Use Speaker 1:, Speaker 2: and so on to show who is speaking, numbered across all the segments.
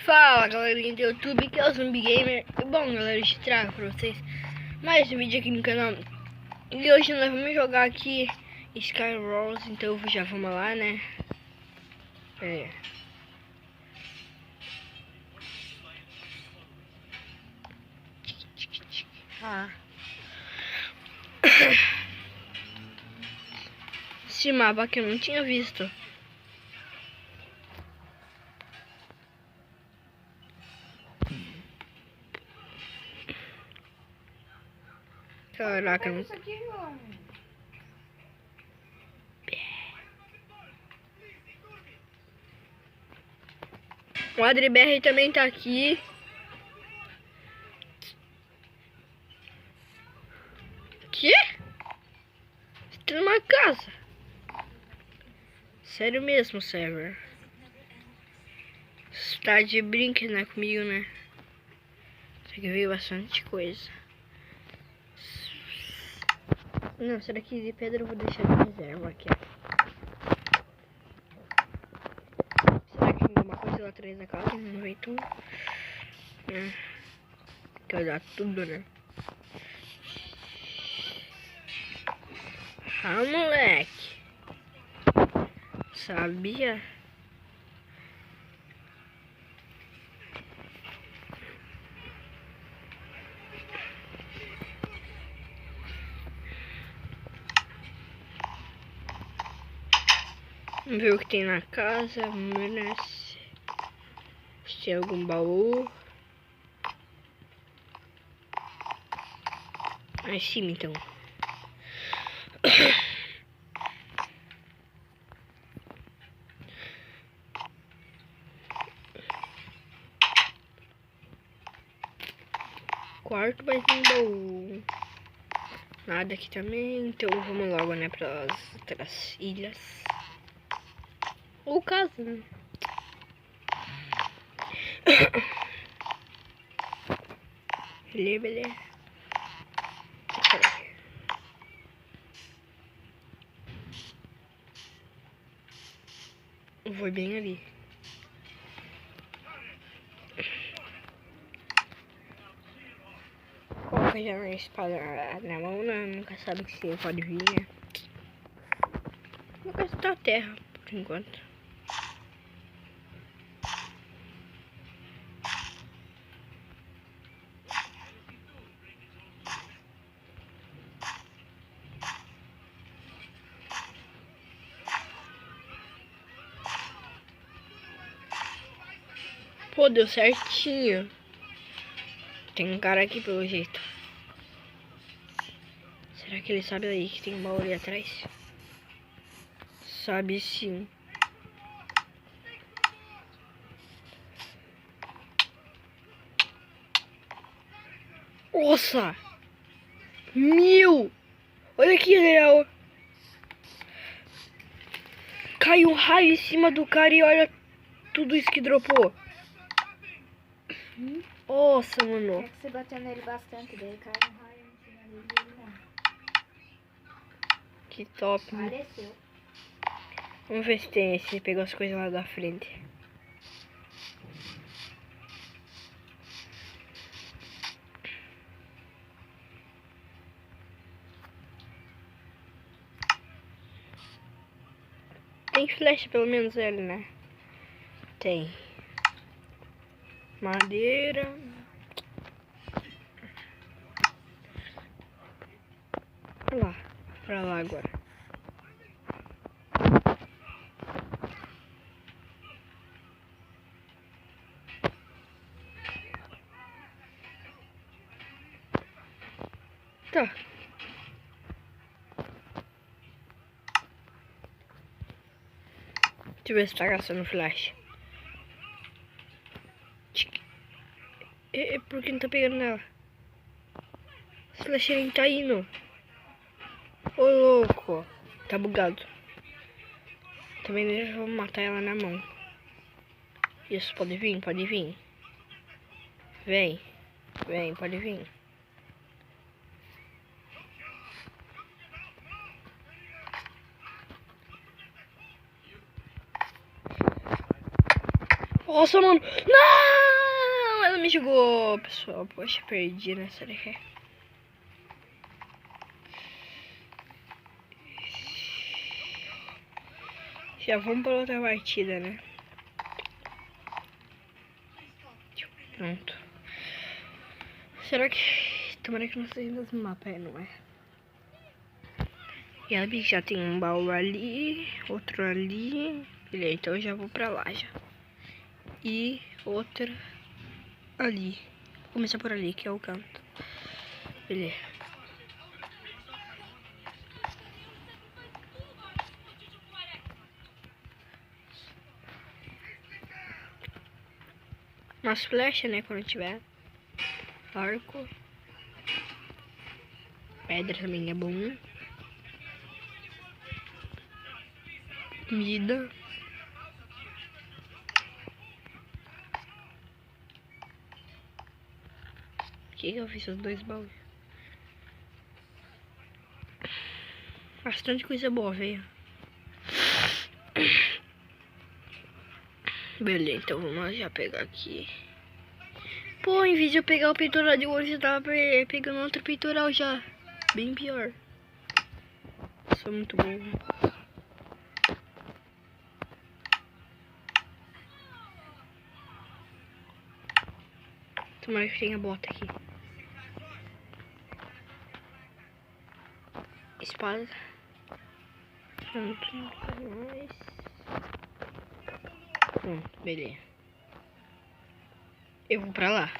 Speaker 1: Fala galerinha do YouTube, que é o Zumbi Gamer. E bom galera, eu trago pra vocês mais um vídeo aqui no canal. E hoje nós vamos jogar aqui Skywars, então já vamos lá, né? Esse mapa que eu não tinha visto. Caraca, não... O AdriBR também tá aqui. Que? Você tá numa casa? Sério mesmo, server? Você tá de brinque, né, comigo, né? Isso aqui veio bastante coisa. Não, essa daqui de pedra eu vou deixar de reserva aqui. Será que tem alguma coisa lá atrás da casa? Não veio tudo. Que vai dar tudo, né? Ah, moleque. Sabia? Vamos ver o que tem na casa. Vamos ver, né? Se tem algum baú. Aí sim, então. Quarto vai ter um baú. Nada aqui também. Então vamos logo, né? Para as outras ilhas. Ou casa, né? Beleza. Vou bem ali. Coloca já uma espada na mão, né? Nunca sabe que você pode vir, né? Vou gastar a terra por enquanto. Pô, deu certinho. Tem um cara aqui pelo jeito. Será que ele sabe aí que tem um baú ali atrás? Sabe sim. Nossa! 1000! Olha que real! Caiu um raio em cima do cara e olha tudo isso que dropou. Nossa, mano.
Speaker 2: É que você bateu nele bastante, daí cai um raio em cima dele e ele morre.
Speaker 1: Que top.
Speaker 2: Faleceu.
Speaker 1: Vamos ver se tem, se pegou as coisas lá da frente. Tem flecha pelo menos ele, né? Tem. Madeira. Pra lá agora. Tá. Deixa eu ver se tá gastando flash. Por que não tá pegando nela? Esse flash nem tá indo. Ô louco. Tá bugado. Também deixa eu matar ela na mão. Isso, pode vir, pode vir. Vem. Vem, pode vir. Nossa, mano. Não! Ela me jogou, pessoal. Poxa, perdi nessa daqui. Já vamos para outra partida, né? Pronto. Será que... Tomara que não seja nos mapas, não é? E a bicha já tem um baú ali, outro ali. Beleza, então eu já vou pra lá já. E outra ali. Vou começar por ali, que é o canto. Beleza. Umas flechas, né, quando tiver. Arco. Pedra também é bom. Comida. O que eu fiz os dois baús? Bastante coisa boa, velho. Beleza, então vamos já pegar aqui. Pô, em vez de eu pegar o peitoral de hoje, eu tava pegando outro peitoral já. Bem pior. Sou muito burro. Tomara que tenha bota aqui. Espada. Pronto, mais. Pronto, beleza. Eu vou pra lá.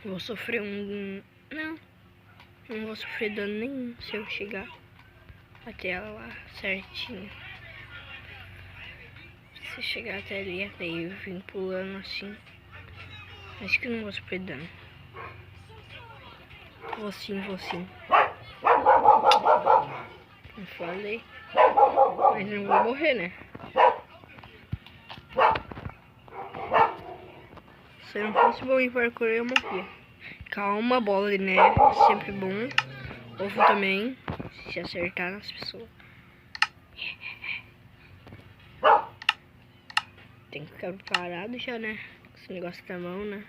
Speaker 1: Eu vou sofrer um... Não vou sofrer dano nenhum se eu chegar até ela lá certinho. Se eu chegar até ali, daí eu vim pulando assim. Acho que não vou sofrer dano. Vou sim, vou sim. Não falei. Mas não vou morrer, né? Se eu não fosse bom em parkour, eu morria. Calma, bola de neve, sempre bom. Ovo também, se acertar nas pessoas. Tem que ficar preparado já, né? Com esse negócio na mão, né?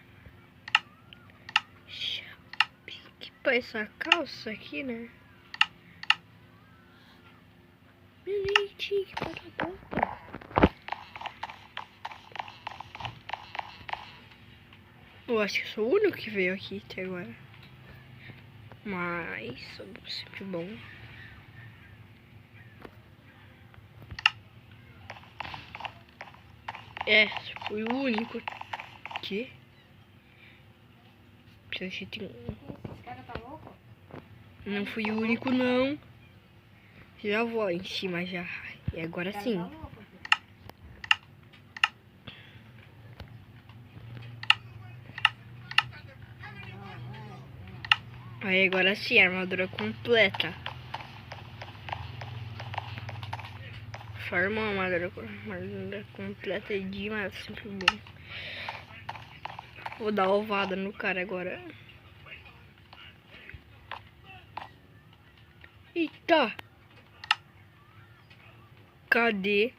Speaker 1: Que pra essa calça aqui, né? Gente, que patata. Eu acho que sou o único que veio aqui até agora. Mas sou sempre bom. É, fui o único. Que?
Speaker 2: Esse cara tá louco?
Speaker 1: Não fui o único, não. Já vou em cima já. E agora sim.
Speaker 2: Tá louco?
Speaker 1: Aí agora sim, armadura completa. Forma uma armadura completa e demais, sempre bom. Vou dar ovada no cara agora. Eita! Cadê?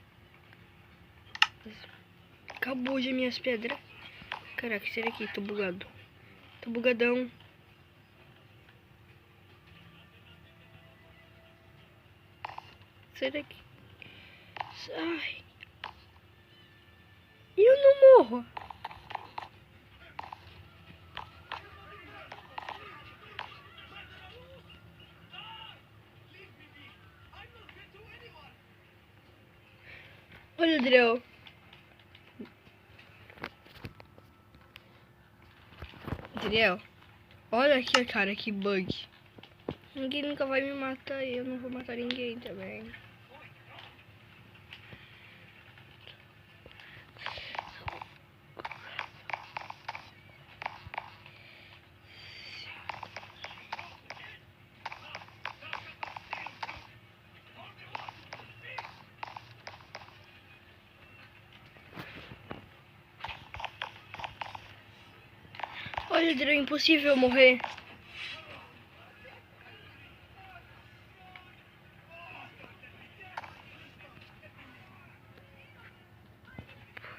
Speaker 1: Acabou já minhas pedras. Caraca, será que tô bugado? Tô bugadão. Será que... Ai. Eu não morro. Olha o drill. Drill. Olha aqui, cara, que bug. Ninguém nunca vai me matar e eu não vou matar ninguém também. Olha, era impossível morrer.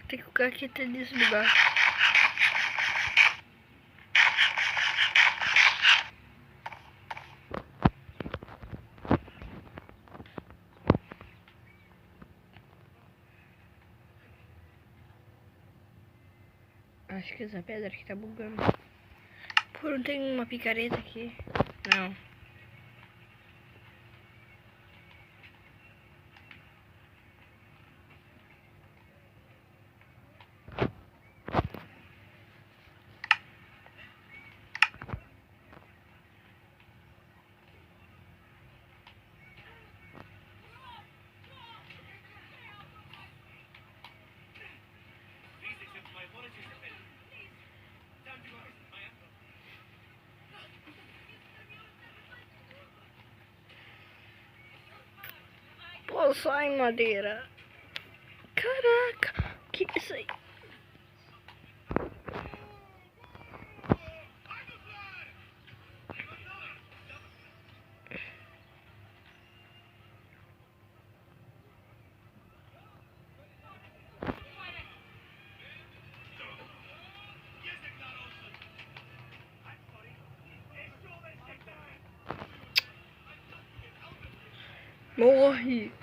Speaker 1: Tem que ficar aqui até nesse lugar. Acho que essa pedra aqui tá bugando. Pô, não tem uma picareta aqui? Não. Pô, sai madeira. Caraca, que é isso aí? Morre.